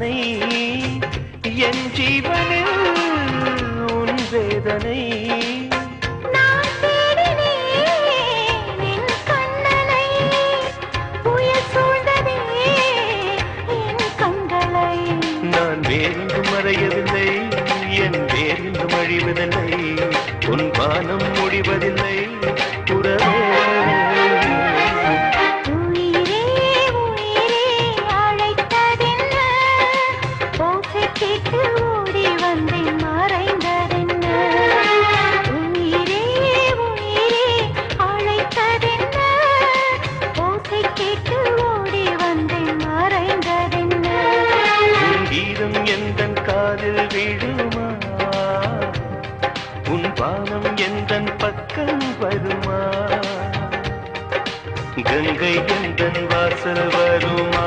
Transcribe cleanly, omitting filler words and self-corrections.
கற்பனை என் ஜீவனில் உன் வேதனை நான் தேடினேன் என் கண்ணனை புயல் சூழ்ந்ததே என் கண்களை நான் வேறெங்கும் மறையவில்லை என் வேறெங்கும் அழிவதில்லை உன் வானம் முடிவதில்லை உறவே உயிரே உயிரே அழைத்ததென்ன ஓசை கேட்டு ஓடி வந்தேன் மறைந்ததென்ன உயிரே உயிரே அழைத்ததென்ன ஓசை கேட்டு ஓடி வந்தேன் மறைந்ததென்ன உன் கீதம் எந்தன் காதில் விழுமா உன் வானம் எந்தன் பக்கம் வருமா கங்கை எந்தன் வாசல் வருமா